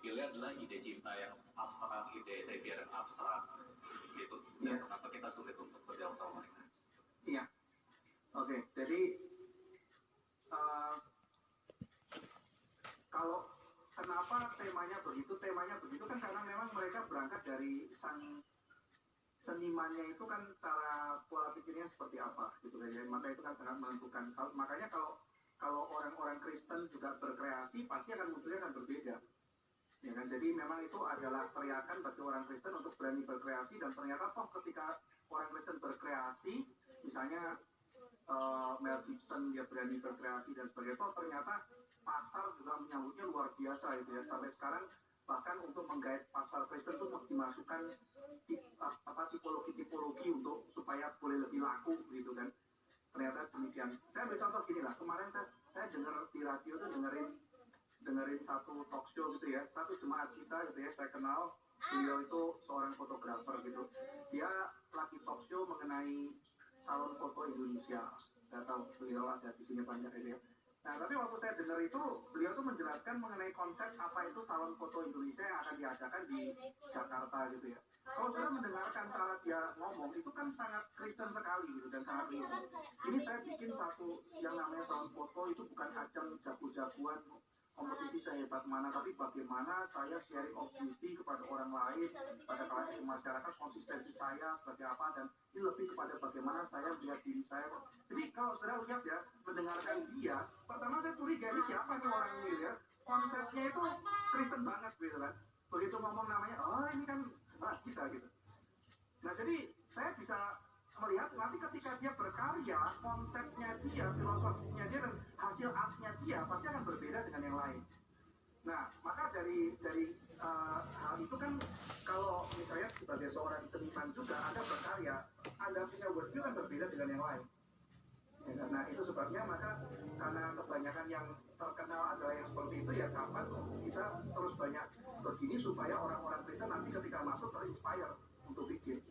dipilih adalah ide cinta yang abstrak, ide Xavier yang abstrak gitu. Dan kenapa kita sulit untuk berdialog sama mereka? Iya. Oke, jadi kalau kenapa temanya begitu kan karena memang mereka berangkat dari senimannya itu kan cara pola pikirnya seperti apa gitu kan ya, maka itu kan sangat menentukan. Makanya kalau orang-orang Kristen juga berkreasi pasti akan munculnya akan berbeda ya kan. Jadi memang itu adalah teriakan bagi orang Kristen untuk berani berkreasi, dan ternyata toh ketika orang Kristen berkreasi, misalnya Mel Gibson dia berani berkreasi dan sebagainya, toh ternyata pasar juga menyambutnya luar biasa gitu ya. Sampai sekarang bahkan untuk menggait pasar Kristen itu dimasukkan tipologi untuk supaya boleh lebih laku gitu kan. Ternyata demikian. Saya ambil contoh gini lah, kemarin saya dengar di radio tuh dengerin satu talk show gitu ya, satu jemaat kita gitu ya, saya kenal beliau itu seorang fotografer gitu. Dia lagi talk show mengenai salon foto Indonesia. Saya tahu beliau ada di sini banyak gitu ya. Nah, tapi waktu saya dengar itu, beliau tuh menjelaskan mengenai konsep apa itu salon foto Indonesia yang akan diadakan di Jakarta gitu ya. Kalau saya mendengarkan cara dia ngomong, itu kan sangat Kristen sekali gitu dan sangat real. Ini saya bikin satu yang namanya salon foto, itu bukan ajang jago-jagoan kompetisi sehebat mana, tapi bagaimana saya sharing of beauty kepada orang lain, pada kelas masyarakat, konsistensi saya sebagai apa, dan ini lebih kepada bagaimana saya melihat diri saya. Jadi kalau saudara lihat ya, mendengarkan dia, pertama saya curiga ini siapa nih orang ini ya, konsepnya itu Kristen banget gitu kan. Begitu ngomong namanya, oh ini kan kita gitu. Nah jadi saya bisa melihat nanti ketika dia berkarya, konsepnya dia, filosofinya dia, dan hasil artnya dia pasti akan berbeda dengan yang lain. Nah, maka dari hal itu kan, kalau misalnya sebagai seorang seniman juga Anda berkarya, Anda punya worldview kan berbeda dengan yang lain. Ya, nah itu sebabnya maka karena kebanyakan yang terkenal adalah yang seperti itu, ya kapan kita terus banyak begini supaya orang-orang Kristen nanti ketika masuk terinspire untuk bikin.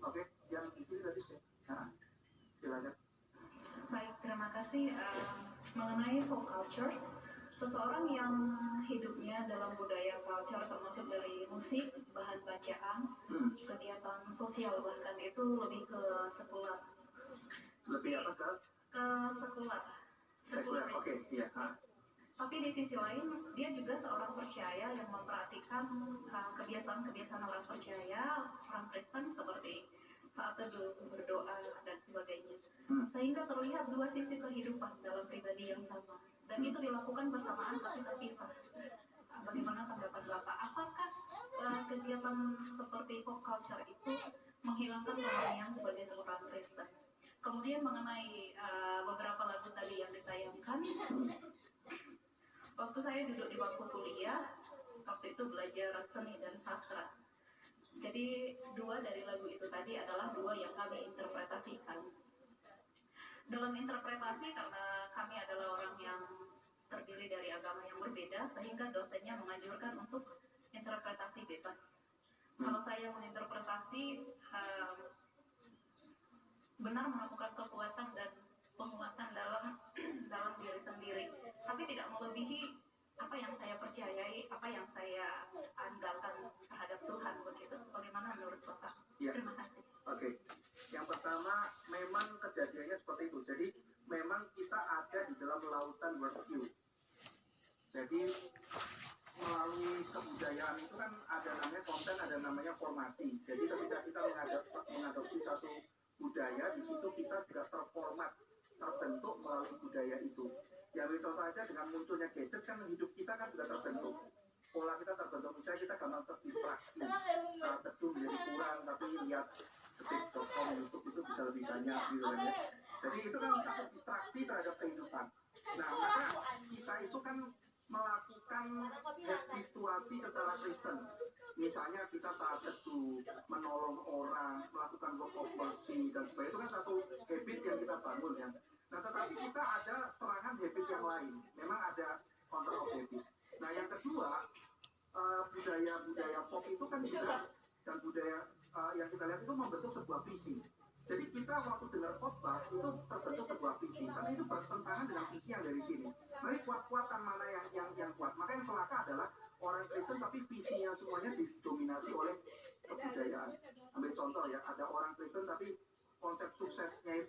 Oke, yang di sini tadi sih. Nah, silakan. Baik, terima kasih. Mengenai folk culture, seseorang yang hidupnya dalam budaya culture termasuk dari musik, bahan bacaan, kegiatan sosial bahkan itu lebih ke sekular. Lebih apa ke? Ke sekular. Sekular, oke, iya. Tapi di sisi lain, dia juga seorang percaya yang memperhatikan kebiasaan-kebiasaan orang percaya, orang Kristen seperti saat teduh, berdoa, dan sebagainya. Sehingga terlihat dua sisi kehidupan dalam pribadi yang sama. Dan itu dilakukan bersamaan tapi terpisah. Bagaimana tanggapan Bapak? Apakah kegiatan seperti pop culture itu menghilangkan kemuliaan sebagai seorang Kristen? Kemudian mengenai beberapa lagu tadi yang ditayangkan, waktu saya duduk di bangku kuliah, waktu itu belajar seni dan sastra. Jadi dua dari lagu itu tadi adalah dua yang kami interpretasikan. Dalam interpretasi, karena kami adalah orang yang terdiri dari agama yang berbeda, sehingga dosennya menganjurkan untuk interpretasi bebas. Kalau saya menginterpretasi, benar melakukan kekuatan dan penguatan dalam diri sendiri, tapi tidak melebihi apa yang saya percayai, apa yang saya andalkan terhadap Tuhan begitu. Bagaimana menurut Bapak? Ya. Terima kasih. Oke. Yang pertama, memang kejadiannya seperti itu. Jadi memang kita ada di dalam lautan worldview. Jadi melalui kebudayaan itu kan ada namanya konten, ada namanya formasi. Jadi ketika kita mengadopsi satu budaya, di situ kita juga terbentuk melalui budaya itu. Ya contoh aja dengan munculnya gadget kan hidup kita kan juga terbentuk. Pola kita terbentuk, misalnya kita gampang terdistraksi. Saat teduh menjadi kurang, tapi lihat detik.com, YouTube itu bisa lebih banyak gitu kan ya. Jadi itu kan satu distraksi terhadap kehidupan. Nah, maka kita itu kan melakukan habituasi secara Kristen. Misalnya kita saat teduh, menolong orang, melakukan work of mercy dan sebagainya, itu kan satu habit yang kita bangun ya. Nah, tetapi kita ada serangan habit yang lain. Memang ada counter of habit. Nah, yang kedua, budaya pop itu kan juga, dan budaya yang kita lihat itu membentuk sebuah visi. Jadi kita waktu dengar khotbah itu terbentuk sebuah visi, tapi itu bertentangan dengan visi yang dari sini. Nanti kuat-kuatan mana yang kuat. Maka yang celaka adalah orang orang Kristen tapi visinya semuanya didominasi oleh kebudayaan. Ambil contoh ya, ada orang Kristen tapi konsep suksesnya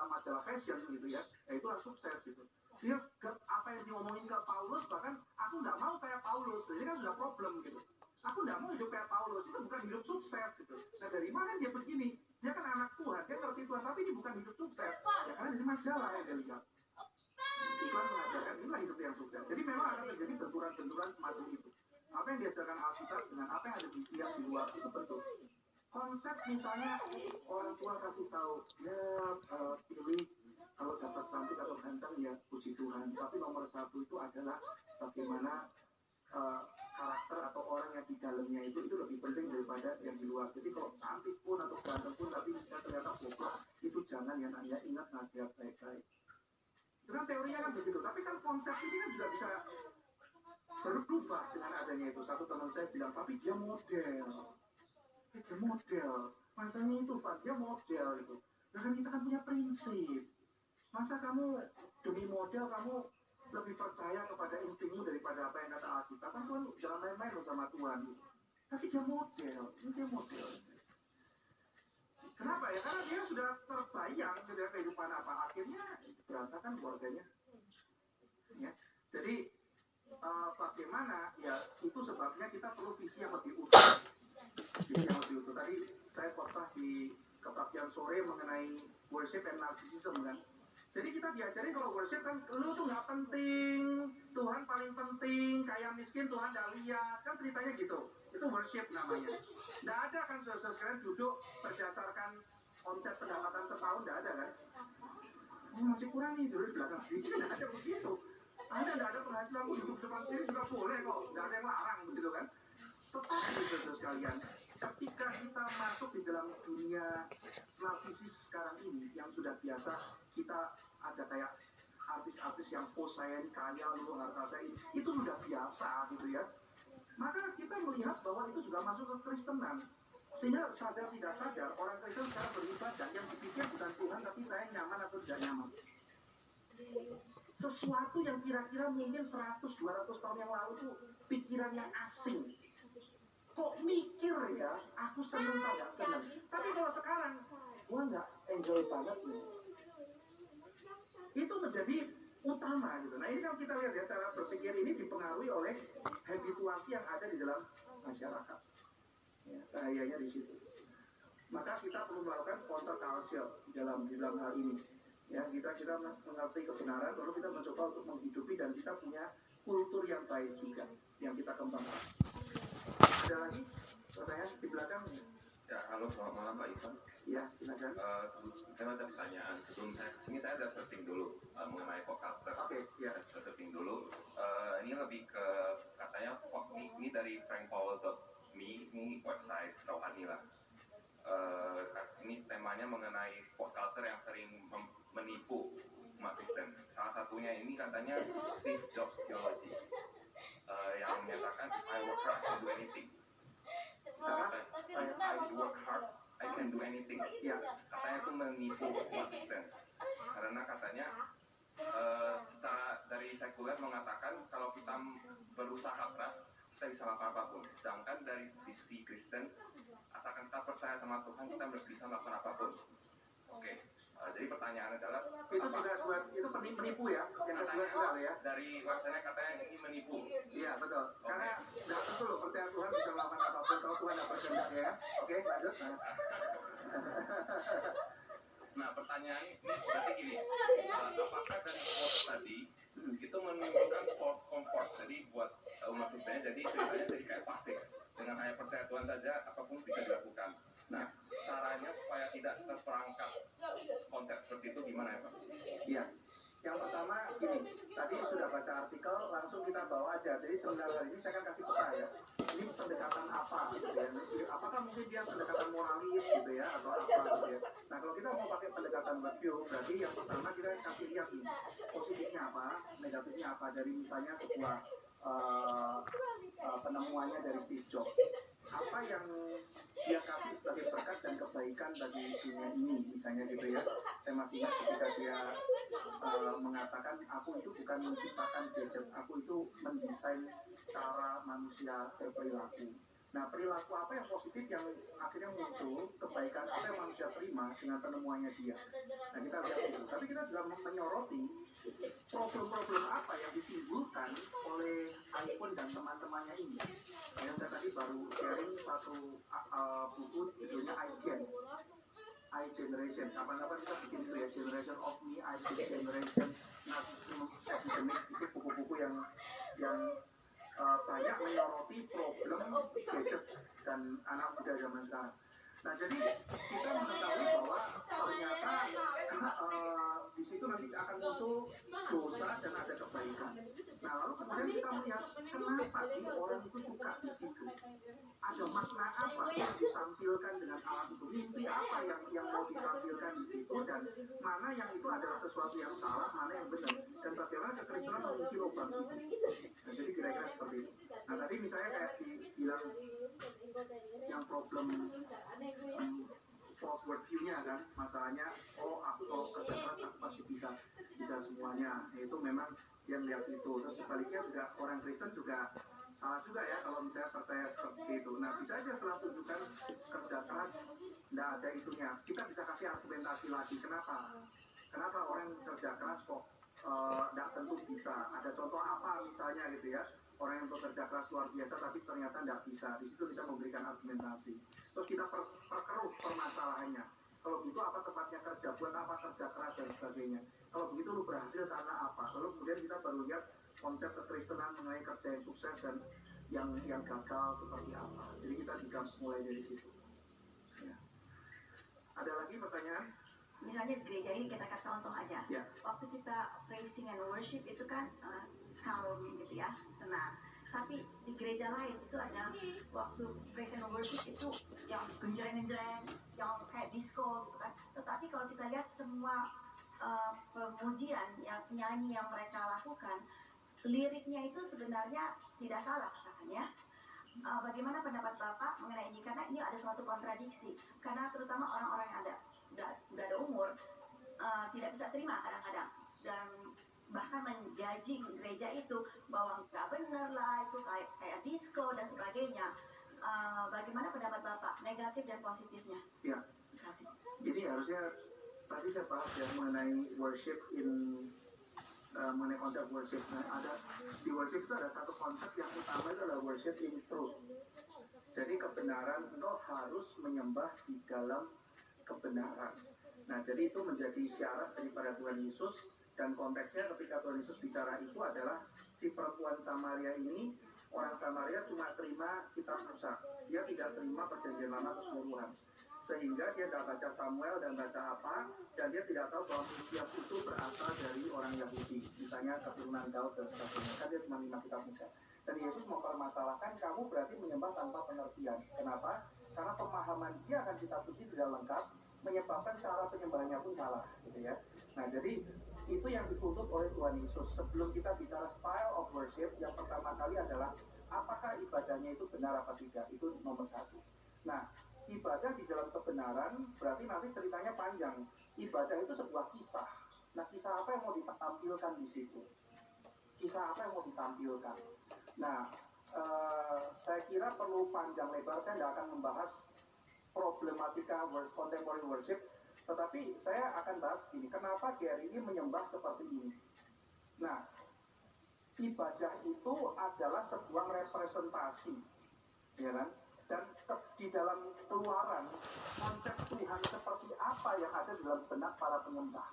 majalah fashion gitu ya itulah sukses gitu. Dia apa yang diomongin ke Paulus, bahkan aku nggak mau kayak Paulus, ini kan sudah problem gitu. Aku nggak mau hidup kayak Paulus, itu bukan hidup sukses gitu. Nah dari mana dia begini? Dia kan anak Tuhan, dia ngerti Tuhan, tapi ini bukan hidup sukses. Ya karena dari majalah yang dia lihat. Iklan mengajarkan inilah hidup yang sukses. Jadi memang akan terjadi benturan-benturan semacam itu. Apa yang diajarkan Alkitab dengan apa yang ada di pihak di luar itu betul. Konsep misalnya orang tua kasih tahu ya pilih kalau dapat cantik atau ganteng ya puji Tuhan, tapi nomor satu itu adalah bagaimana karakter atau orang yang di dalamnya itu lebih penting daripada yang di luar. Jadi kalau cantik pun atau ganteng pun tapi ternyata goblok, itu jangan ya Anda ingat nasihat baik-baik. Itu kan teorinya kan begitu, tapi kan konsep ini kan juga bisa berubah dengan adanya itu. Satu teman saya bilang, tapi dia model. Masanya itu Pak, dia model itu. Nah kan kita kan punya prinsip. Masa kamu demi model kamu lebih percaya kepada instingmu daripada apa yang kata Alkitab? Kan Tuhan jangan main-main loh sama Tuhan. Tapi dia model. Kenapa ya? Karena dia sudah terbayang sudah kehidupan apa. Akhirnya berantakan keluarganya. Ya. Jadi bagaimana ya itu sebabnya kita perlu visi yang lebih utuh. Tadi saya khotbah di kebaktian sore mengenai worship and narcissism kan. Jadi kita diajari kalau worship kan lu tuh nggak penting, Tuhan paling penting, kaya miskin Tuhan nggak lihat, kan ceritanya gitu. Itu worship namanya. Nggak ada kan saudara sekalian duduk berdasarkan konsep pendapatan setahun, nggak ada kan? Masih kurang nih dulu di belakang sini, nggak ada begitu. Anda nggak ada penghasilan pun duduk depan sini juga boleh kok, nggak ada yang larang begitu kan? Tetapi saudara sekalian, ketika kita masuk di dalam dunia narsisis sekarang ini yang sudah biasa, kita ada kayak artis-artis yang saya ini kaya lu harta saya ini, itu sudah biasa gitu ya. Maka kita melihat bahwa itu juga masuk ke Kristenan, sehingga sadar tidak sadar orang Kristen sekarang beribadah yang dipikir bukan Tuhan tapi saya nyaman atau tidak nyaman. Sesuatu yang kira-kira mungkin 100-200 tahun yang lalu tuh pikiran yang asing. Kok mikir ya, aku seneng tak seneng. Tapi kalau sekarang, gua nggak enjoy banget nih. Itu menjadi utama gitu. Nah ini kalau kita lihat ya, cara berpikir ini dipengaruhi oleh habituasi yang ada di dalam masyarakat. Ya, bahayanya di situ. Maka kita perlu melakukan counterculture di dalam hal ini. Ya, kita mengerti kebenaran, lalu kita mencoba untuk menghidupi dan kita punya kultur yang baik juga yang kita kembangkan. Ada lagi pertanyaan di belakang? Ya, halo, selamat malam Pak Ivan. Ya, silakan. Saya ada pertanyaan. Sebelum saya kesini, saya ada searching dulu mengenai pop culture. Oke, ya. Saya searching dulu. Ini lebih ke katanya ini dari frankpowell.me, ini website rohani lah. Ini temanya mengenai pop culture yang sering menipu umat Kristen. Salah satunya ini katanya Steve Jobs theology yang menyatakan I work hard, I can do anything. I work hard, I can do anything. Ya, katanya itu menipu umat Kristen. Karena katanya secara dari sekuler mengatakan kalau kita berusaha keras kita bisa melakukan apapun. Sedangkan dari sisi Kristen, asalkan kita percaya sama Tuhan, kita bisa melakukan apapun. Oke. Jadi pertanyaan adalah itu penipu ya, yang kedua juga ya. Dari website katanya ini menipu. Iya betul. Karena nggak betul percaya Tuhan bisa melakukan apapun kalau Tuhan nggak berkehendak ya. Oke, lanjut. Nah pertanyaan ini berarti gini, apakah dari quote tadi itu menimbulkan false comfort? Jadi buat umat Kristen jadi ceritanya jadi kayak pasif. Dengan hanya percaya Tuhan saja apapun bisa dilakukan. Nah caranya supaya tidak terperangkap konsep seperti itu gimana ya Pak? Iya. Yang pertama gini, tadi sudah baca artikel langsung kita bawa aja. Jadi sebenarnya ini saya akan kasih peta ya. Ini pendekatan apa gitu ya. Apakah mungkin dia pendekatan moralis gitu ya atau apa gitu ya. Nah kalau kita mau pakai pendekatan review berarti yang pertama kita kasih lihat nih positifnya apa, negatifnya apa dari misalnya sebuah penemuannya dari Steve Jobs. apa yang dia kasih sebagai berkat dan kebaikan bagi dunia ini, misalnya gitu ya. Saya masih ingat ketika dia mengatakan, aku itu bukan menciptakan gadget, aku itu mendesain cara manusia berperilaku. Nah, perilaku apa yang positif yang akhirnya muncul, kebaikan apa yang manusia terima dengan penemuannya dia. Nah, kita lihat itu. Tapi kita juga menyoroti problem-problem apa yang ditimbulkan oleh iPhone dan teman-temannya ini. Ya, saya tadi baru sharing satu buku judulnya iGeneration. Kapan-kapan kita bikin itu ya, Generation of Me, iGeneration, Narcissism Epidemic. Itu buku-buku yang banyak menyoroti problem gadget dan anak muda zaman sekarang. Nah, jadi kita mengetahui bahwa ternyata di situ nanti akan muncul dosa dan ada kebaikan. Nah, lalu kemudian kita melihat kenapa sih orang itu suka di situ? Ada makna apa yang ditampilkan dengan alat itu? Mimpi apa yang mau ditampilkan di situ, dan mana yang itu adalah sesuatu yang salah, mana yang benar, dan bagaimana kekristenan mengisi lubang itu. Nah, jadi kira-kira seperti itu. Nah, tadi misalnya kayak dibilang yang problem false worldview-nya kan, masalahnya aku kalau kerja keras aku pasti bisa semuanya. Itu memang yang lihat itu. Terus sebaliknya juga orang Kristen juga salah juga ya kalau misalnya percaya seperti itu. Nah, bisa aja setelah tunjukkan kerja keras nggak ada itunya, kita bisa kasih argumentasi lagi kenapa orang kerja keras kok nggak tentu bisa. Ada contoh apa misalnya gitu ya, orang yang bekerja keras luar biasa tapi ternyata nggak bisa. Di situ kita memberikan argumentasi. Terus kita perkeruh permasalahannya. Kalau begitu apa tempatnya kerja, buat apa kerja keras dan sebagainya. Kalau begitu lu berhasil karena apa. Lalu kemudian kita baru lihat konsep kekristenan mengenai kerja yang sukses dan yang gagal seperti apa. Jadi kita bisa mulai dari situ. Ya. Ada lagi pertanyaan? Misalnya di gereja ini kita kasih contoh aja. Ya. Waktu kita praising and worship itu kan calm gitu ya, tenang. Tapi di gereja lain itu ada waktu praise and worship itu yang genjreng-genjreng, yang kayak disco gitu kan. Tetapi kalau kita lihat semua pemujian yang penyanyi yang mereka lakukan, liriknya itu sebenarnya tidak salah katanya. Bagaimana pendapat Bapak mengenai ini? Karena ini ada suatu kontradiksi. Karena terutama orang-orang yang udah ada umur tidak bisa terima kadang-kadang, dan bahkan menjudging gereja itu bahwa nggak benar lah, itu kayak disco dan sebagainya. Bagaimana pendapat Bapak negatif dan positifnya? Ya. Terima kasih. Jadi harusnya tadi saya bahas ya mengenai worship mengenai konsep worship. Nah, ada di worship itu ada satu konsep yang utama, itu adalah worship in truth. Jadi kebenaran, engkau harus menyembah di dalam kebenaran. Nah, jadi itu menjadi syarat daripada Tuhan Yesus, dan konteksnya ketika Tuhan Yesus bicara itu adalah si perempuan Samaria ini, orang Samaria cuma terima kitab Musa, dia tidak terima perjanjian lama keseluruhan. Sehingga dia tidak baca Samuel dan baca apa, dan dia tidak tahu bahwa Mesias itu berasal dari orang Yahudi, misalnya keturunan Daud dan sebagainya. Kan dia cuma 5 kitab Musa. Dan Yesus mempermasalahkan, kamu berarti menyembah tanpa pengertian. Kenapa? Karena pemahaman dia akan kitab suci tidak lengkap, menyebabkan cara penyembahannya pun salah, gitu ya. Nah, jadi itu yang dituntut oleh Tuhan Yesus. Sebelum kita bicara style of worship, yang pertama kali adalah apakah ibadahnya itu benar apa tidak. Itu nomor satu. Nah, ibadah di dalam kebenaran berarti nanti ceritanya panjang. Ibadah itu sebuah kisah. Nah, kisah apa yang mau ditampilkan di situ? Kisah apa yang mau ditampilkan? Nah, saya kira perlu panjang lebar. Saya tidak akan membahas problematika contemporary worship, tetapi saya akan bahas ini. Kenapa Gary ini menyembah seperti ini? Nah, ibadah itu adalah sebuah representasi, ya kan? Dan di dalam Keluaran, konsep Tuhan seperti apa yang ada dalam benak para penyembah,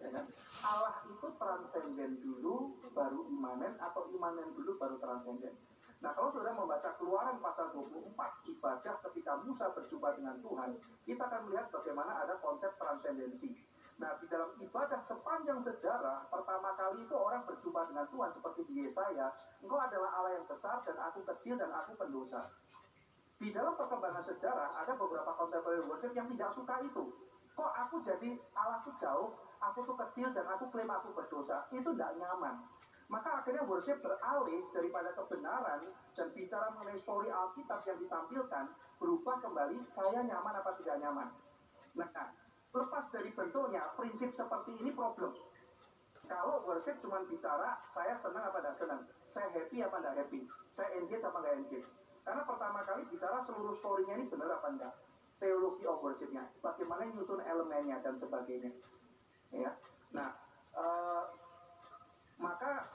ya kan? Allah itu transenden dulu baru imanen, atau imanen dulu baru transenden. Nah, kalau saudara membaca Keluaran pasal 24, ibadah ketika Musa berjumpa dengan Tuhan, kita akan melihat bagaimana ada konsep transendensi. Nah, di dalam ibadah sepanjang sejarah, pertama kali itu orang berjumpa dengan Tuhan seperti di Yesaya, engkau adalah Allah yang besar dan aku kecil dan aku pendosa. Di dalam perkembangan sejarah, ada beberapa contemporary worship yang tidak suka itu. Kok aku jadi Allahku jauh, aku tuh kecil dan aku klaim aku berdosa. Itu tidak nyaman. Maka akhirnya worship beralih daripada kebenaran dan bicara mengenai story Alkitab yang ditampilkan, berubah kembali saya nyaman apa tidak nyaman. Nah, lepas dari bentuknya, prinsip seperti ini problem. Kalau worship cuma bicara saya senang apa tidak senang, saya happy apa tidak happy, saya engage apa tidak engage. Karena pertama kali bicara seluruh story-nya ini benar apa enggak, teologi of worship-nya, bagaimana nyusun elemennya dan sebagainya. Ya, nah, maka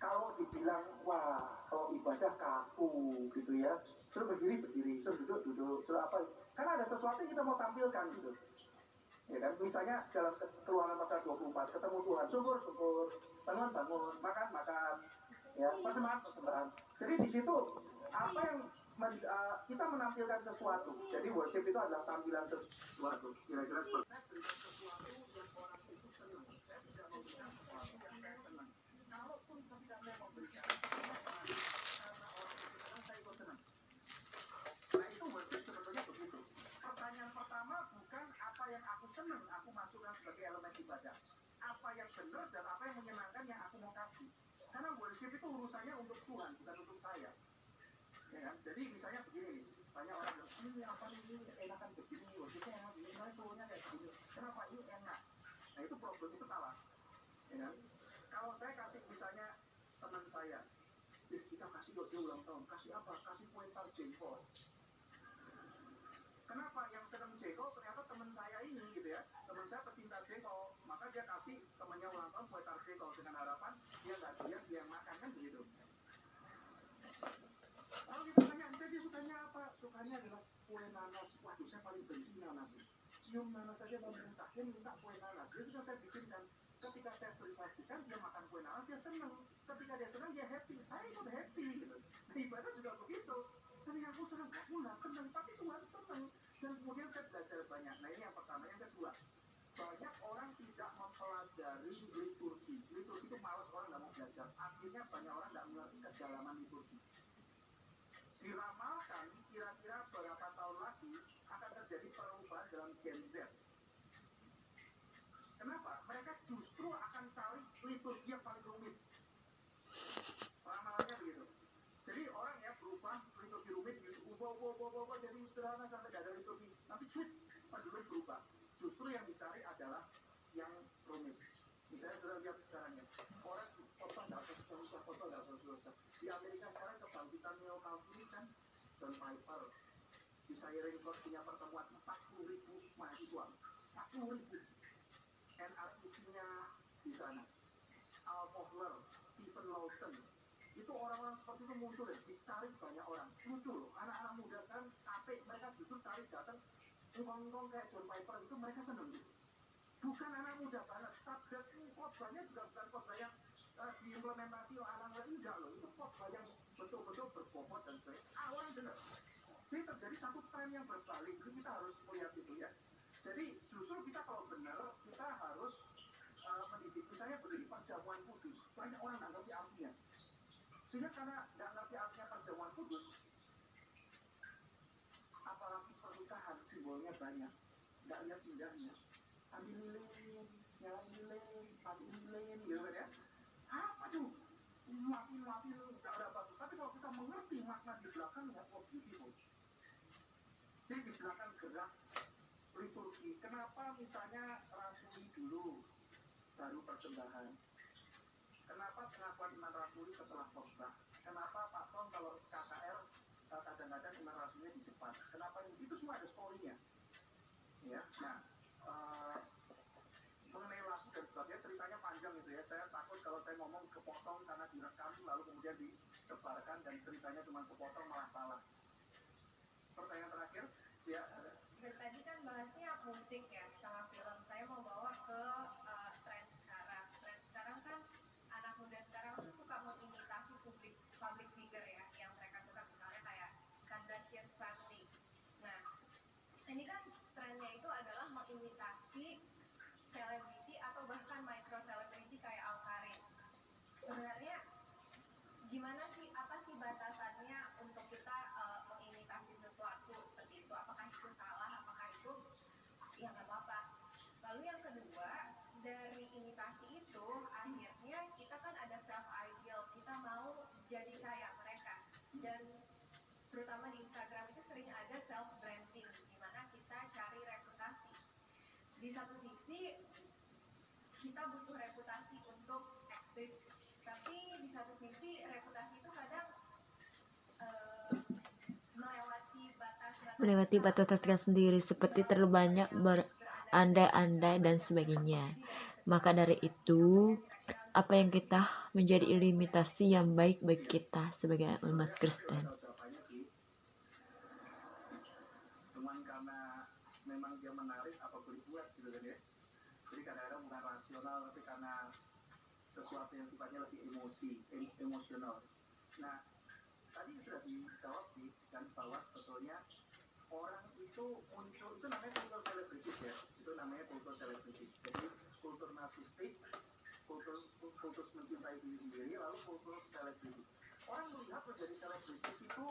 kalau dibilang wah kalau ibadah kaku gitu ya, suruh berdiri, suruh duduk, suruh apa, karena ada sesuatu yang kita mau tampilkan gitu. Ya kan, misalnya dalam Keluaran pasal 24 ketemu Tuhan, syukur, bangun, makan, ya, persembahan. Jadi di situ apa yang kita menampilkan sesuatu. Jadi worship itu adalah tampilan sesuatu. Kira-kira seperti saya berikan sesuatu yang orang itu senang. Saya tidak memberikan sesuatu yang saya senang. Kalaupun ketika saya memberikan karena orang itu senang, saya ikut senang. Nah itu worship sebetulnya begitu. Pertanyaan pertama bukan apa yang aku senang, aku masukkan sebagai elemen ibadah. Apa yang benar dan apa yang menyenangkan yang aku mau kasih. Karena worship itu urusannya untuk Tuhan, bukan untuk saya. Ya kan? Jadi misalnya begini, banyak orang bilang, ini apa ini enakan begini, worshipnya enak, ini flownya kayak begini. Kenapa ini enak? Nah itu problem, itu salah. Ya kan? Kalau saya kasih misalnya teman saya, kita kasih dia ulang tahun, kasih apa? Kasih kue tar jengkol. Kenapa yang senang jengkol ternyata teman saya ini gitu ya, teman saya pecinta jengkol, maka dia kasih temannya ulang tahun kue tar jengkol dengan harapan dia nggak dia makan kan begitu. Kalau kita tanya, dia sukanya apa? Sukanya adalah kue nanas. Waduh, saya paling benci nanas. Cium nanas saja mau muntah, dia minta kue nanas. Dia sudah saya bikinkan. Ketika saya beri sajikan, dia makan kue nanas, dia senang. Ketika dia senang, dia happy. Saya ikut happy gitu. Nah, ibadah juga begitu. Ketika aku senang, aku nggak senang, tapi Tuhan senang. Dan kemudian saya belajar banyak. Nah ini yang pertama. Yang kedua, banyak orang tidak mempelajari liturgi. Liturgi itu malas, orang nggak mau belajar. Akhirnya banyak orang nggak mengerti kedalaman liturgi. Diramalkan kira-kira beberapa tahun lagi akan terjadi perubahan dalam Gen Z. Kenapa? Mereka justru akan cari liturgi yang paling rumit. Ramalannya begitu. Jadi orang ya berubah liturgi rumit, ubah jadi sederhana sampai tidak ada liturgi. Nanti switch, pendulum berubah. Justru yang dicari adalah yang rumit. Misalnya sudah lihat sekarang ya, orang potong nggak susah. Di Amerika sekarang kebangkitan neo-Calvinis kan, John Piper, di Siren Court punya pertemuan 40.000 mahasiswa, 40.000. NRIC-nya di sana, Al Mohler, Stephen Lawson, itu orang-orang seperti itu muncul ya, dicari banyak orang. Muncul loh, anak-anak muda sekarang capek, mereka justru cari datang, ngomong kayak John Piper itu mereka seneng. Bukan anak muda banget, tapi khotbahnya juga bukan khotbah yang diimplementasi oleh anak muda, enggak loh, itu khotbah yang betul-betul berbobot dan sebagainya. Orang dengar. Jadi terjadi satu tren yang berbalik, jadi kita harus melihat itu ya. Jadi justru kita kalau benar, kita harus mendidik. Misalnya begini, perjamuan kudus, banyak orang nggak ngerti artinya. Sehingga karena nggak ngerti artinya perjamuan kudus, apalagi pernikahan simbolnya banyak, nggak lihat indahnya. Ambil lilin, nyalain lilin, mati lilin, gitu kan ya. Apa tuh? Mati nggak ada bagus. Tapi kalau kita mengerti makna di belakangnya, oh beautiful. Jadi di belakang gerak liturgi. Kenapa misalnya rasuli dulu baru persembahan? Kenapa pengakuan iman rasuli setelah khotbah? Kenapa Pak Tom kalau KKR kadang-kadang iman rasulinya di depan? Kenapa itu semua ada story-nya? Ya, nah mengenai lagu dan sebagainya ceritanya panjang itu ya. Saya takut kalau saya ngomong kepotong karena direkam lalu kemudian disebarkan dan ceritanya cuma sepotong malah salah. Pertanyaan terakhir, ya. Dari tadi kan bahasnya musik ya sama film. Saya mau bawa ke tren sekarang. Tren sekarang kan anak muda sekarang tuh suka mengimitasi public figure ya, yang mereka suka misalnya kayak Kardashian family. Nah, ini kan trennya itu adalah mengimitasi selebriti atau bahkan micro selebriti kayak Awkarin. Sebenarnya gimana sih, apa sih batasannya untuk kita mengimitasi sesuatu seperti itu? Apakah itu salah? Apakah itu ya nggak apa-apa? Lalu yang kedua, dari imitasi itu akhirnya terutama di Instagram itu sering ada self branding di mana kita cari reputasi. Di satu sisi kita butuh reputasi untuk eksis, tapi di satu sisi reputasi itu kadang melewati batas-batasnya sendiri, seperti terlalu banyak berandai-andai dan sebagainya. Maka dari itu, apa yang kita menjadi limitasi yang baik bagi kita sebagai umat Kristen. Cuman karena memang dia menarik apa boleh buat gitu kan ya. Jadi kadang-kadang bukan rasional tapi karena sesuatu yang sifatnya lebih emosional. Nah, tadi sudah dijawab sih kan bahwa sebetulnya orang itu muncul, itu namanya kultur selebritis ya, itu namanya kultur selebritis. Jadi kultur narsistik, kultur mencintai diri sendiri, lalu kultur selebritis. Orang melihat menjadi selebritis itu,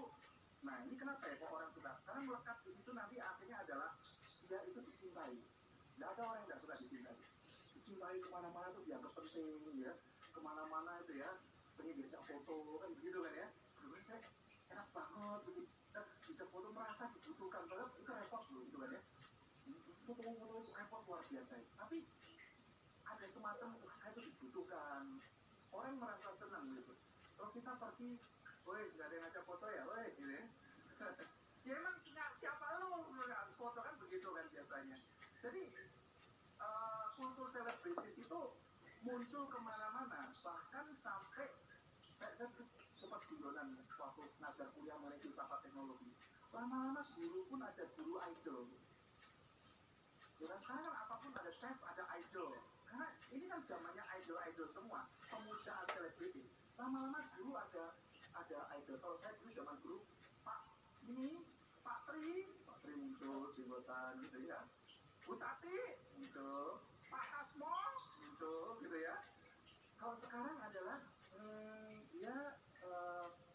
nah ini kenapa ya kok orang suka? Karena melekat di situ nanti artinya adalah dia itu dicintai. Tidak ada orang yang tidak suka dicintai. Dicintai kemana-mana tuh dianggap penting ya, kemana-mana itu ya, pengen diajak foto kan begitu kan ya. Aduh saya enak banget begitu. Bisa foto merasa dibutuhkan, padahal itu repot loh gitu kan ya. Foto-foto itu repot luar biasa ya. Tapi ada semacam saya itu dibutuhkan. Orang merasa senang gitu. Kalau kita pergi, woi nggak ada yang ngajak foto ya, woi gitu ya. Ya emang siapa lo foto kan begitu kan biasanya. Jadi kultur selebritis itu muncul kemana-mana, bahkan sampai saya sempat guyonan waktu ngajar kuliah mengenai filsafat teknologi. Lama-lama guru pun ada guru idol. Ya sekarang apapun ada chef, ada idol. Karena ini kan zamannya idol-idol semua, pemujaan selebritis. Lama-lama guru ada idol. Kalau saya dulu zaman guru, Pak Tri muncul, jenggotan gitu ya. Bu Tati muncul, Pak Hasmo muncul gitu ya. Kalau sekarang adalah dia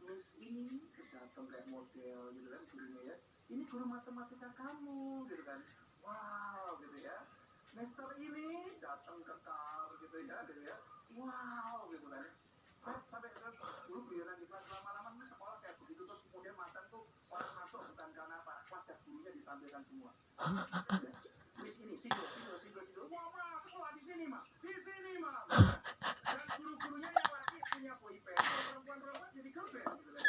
Miss ini datang kayak model gitu kan gurunya ya. Ini guru matematika kamu gitu kan. Wow gitu ya. Master ini datang ke car gitu ya. Wow gitu kan. Saya sampai dulu guyonan di kelas lama-lama ini sekolah kayak begitu terus kemudian makan tuh orang masuk bukan karena apa wajah gurunya ditampilkan semua. Ya. Miss ini sido. Wah ma sekolah di sini ma. Di sini ma. Dan guru-gurunya yang laki punya boyband, perempuan-perempuan jadi girl band gitu kan.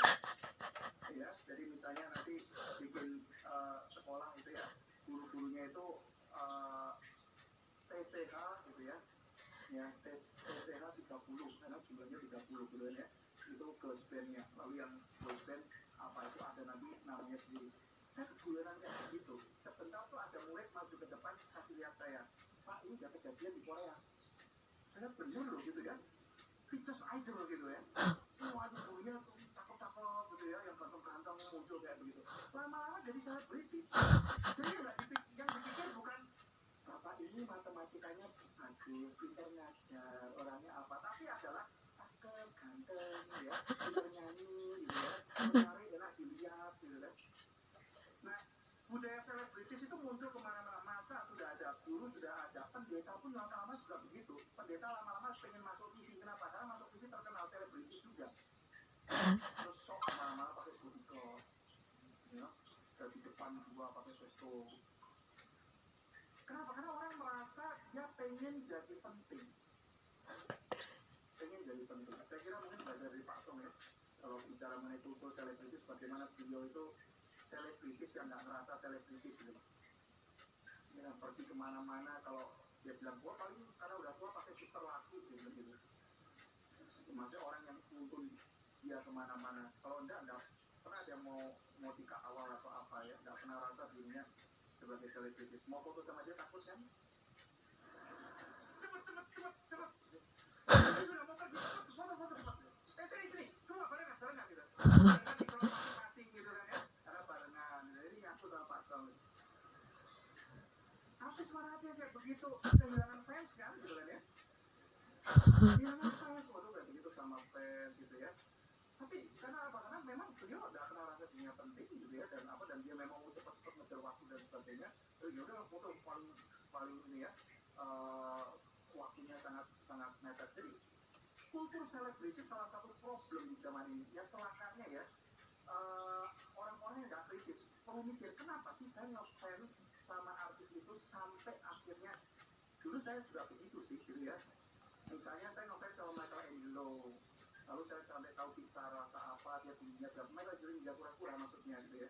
Ya, jadi misalnya nanti bikin sekolah itu ya, guru-gurunya itu TCH gitu ya. Ya, TCH 30 karena jumlahnya 30 gitu ya. Itu girls band-nya. Lalu yang boys band apa itu ada nanti namanya sendiri. Saya keguyonan kayak begitu. Sebentar tuh ada murid maju ke depan kasih lihat saya. Pak, ini udah kejadian di Korea. Saya bener loh gitu ya. Features idol gitu ya. Waduh gurunya tuh cakep-cakep gitu ya, yang ganteng-ganteng muncul kayak begitu. Lama-lama jadi selebritis. Jadi yang dipikir bukan bapak ini matematikanya bagus, pintar ngajar, orangnya apa, tapi adalah cakep, ganteng ya, pintar nyanyi gitu ya, menarik, enak dilihat gitu kan. Nah, budaya selebritis itu muncul kemana-mana. Masa sudah ada guru, sudah ada pendeta pun lama-lama juga begitu. Pendeta lama-lama pengen masuk TV. Kenapa? Karena masuk TV terkenal selebritis juga. Terus sok kemana-mana pakai bodyguard, ya, dari depan gua pakai vesto. Kenapa? Karena orang merasa dia pengen jadi penting. Saya kira mungkin belajar dari Pak Song ya. Kalau bicara mengenai kultur selebritis, bagaimana beliau itu selebritis yang nggak ngerasa selebritis gitu. Ya, pergi kemana-mana kalau dia bilang gua paling karena udah tua pakai suster laku gitu. Maksudnya orang yang nuntun dia kemana-mana. Kalau enggak pernah dia mau dikawal atau apa ya, nggak pernah rasa dirinya sebagai selebritis. Mau foto sama dia takut kan? Cepet. Ini sudah mau pergi, foto cepat. Sini, semua barengan gitu. Barengan di kelompok masing-masing gitu kan ya. Karena barengan. Jadi aku sama Pak Tong. Tapi semangatnya kayak begitu, kehilangan fans kan gitu kan ya. Kehilangan fans, waduh kayak begitu sama fans gitu ya. Tapi karena apa? Karena memang beliau nggak pernah rasa dirinya penting gitu ya, dan dia memang mau cepat-cepat ngejar waktu dan sebagainya. Ya udah foto paling ini ya, waktunya sangat mepet. Jadi kultur selebritis salah satu problem di zaman ini. Ya celakanya ya, orang orang yang nggak kritis perlu mikir kenapa sih saya ngefans sama artis itu sampai akhirnya dulu saya juga begitu sih gitu ya. Misalnya saya ngefans sama Michelangelo, lalu saya sampai tahu pizza rasa apa, dia tingginya berapa, Michelangelo juga pura-pura maksudnya gitu ya.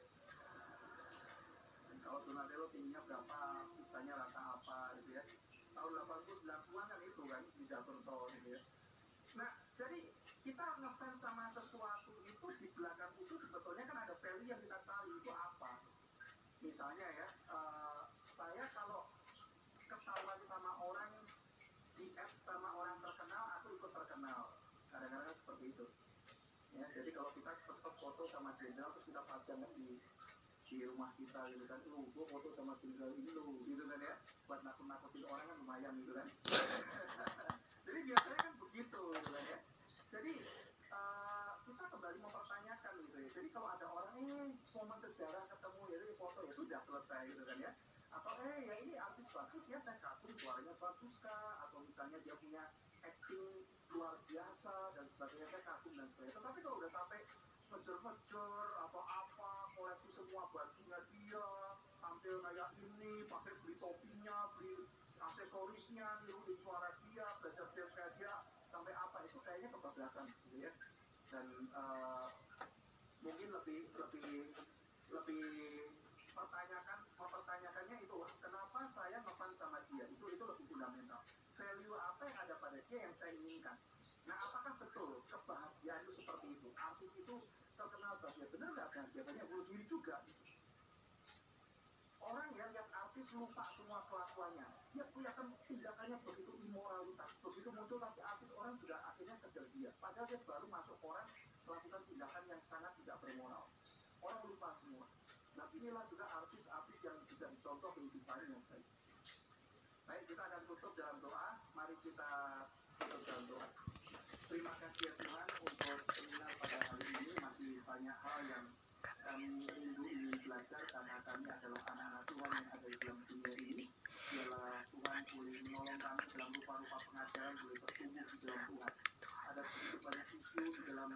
Kalau Donatello tingginya berapa, pizzanya rasa apa gitu ya. Tahun 80 90-an kan itu kan di Jakarta gitu ya. Nah, jadi kita ngefans sama sesuatu itu di belakang itu sebetulnya kan ada value yang kita cari itu apa. Misalnya ya, saya kalau ketahuan sama orang di app sama orang terkenal, aku ikut terkenal. Kadang-kadang seperti itu. Ya, jadi kalau kita tetap foto sama jenderal terus kita pajang di rumah kita gitu kan, gua foto sama jenderal ini lu, gitu kan ya, buat nakut-nakutin orang kan lumayan gitu kan. Jadi biasanya kan begitu gitu kan ya. Jadi kita kembali mempertanyakan gitu ya. Jadi kalau ada orang momen sejarah ketemu ya itu foto ya sudah selesai gitu kan ya. Atau ya ini artis bagus ya saya kagum suaranya bagus kah, atau misalnya dia punya acting luar biasa dan sebagainya saya kagum dan sebagainya. Tetapi kalau udah sampai ngejer-ngejer atau apa, koleksi semua bajunya dia, tampil kayak ini, pakai beli topinya, beli aksesorisnya, niruin suara dia, belajar dance kayak dia, sampai apa itu kayaknya kebablasan gitu ya. Dan mungkin lebih mempertanyakannya itu kenapa saya ngefans sama dia, itu lebih fundamental. Value apa yang ada pada dia yang saya inginkan. Nah, apakah betul kebahagiaan itu seperti itu? Artis itu terkenal bahagia, benar nggak bahagia? Banyak bunuh diri juga. Orang ya yang artis lupa semua kelakuannya, dia kelihatan tindakannya begitu imoralitas, begitu muncul tapi artis orang sudah akhirnya kejar dia. Padahal dia baru masuk orang melakukan tindakan yang sangat tidak bermoral. Orang lupa semua. Nah, inilah juga artis-artis yang bisa dicontoh kehidupannya yang baik. Baik, kita akan tutup dalam doa. Mari kita tutup dalam doa. Terima kasih ya Tuhan untuk seminar pada hari ini. Masih banyak hal yang kami rindu ingin belajar karena kami adalah anak-anak Tuhan yang ada di dalam dunia ini. Biarlah Tuhan boleh menolong kami dalam rupa-rupa pengajaran, boleh bertumbuh di dalam Tuhan. Ada begitu banyak isu di dalam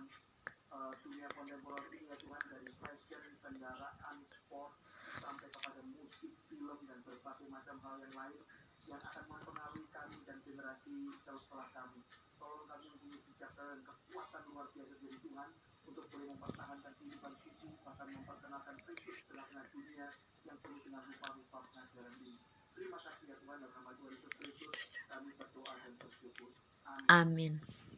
dunia kontemporer ini ya Tuhan, dari fashion, kendaraan, sport, sampai kepada musik, film, dan berbagai macam hal yang lain yang akan mempengaruhi kami dan generasi setelah kami. Tolong kami mempunyai bijaksana dan kekuatan luar biasa dari Tuhan untuk boleh mempertahankan kehidupan suci, bahkan memperkenalkan Kristus di tengah dunia yang penuh dengan rupa-rupa pengajaran ini. Terima kasih ya Tuhan, dalam nama Tuhan Yesus Kristus kami berdoa dan bersyukur. Amin. Amin.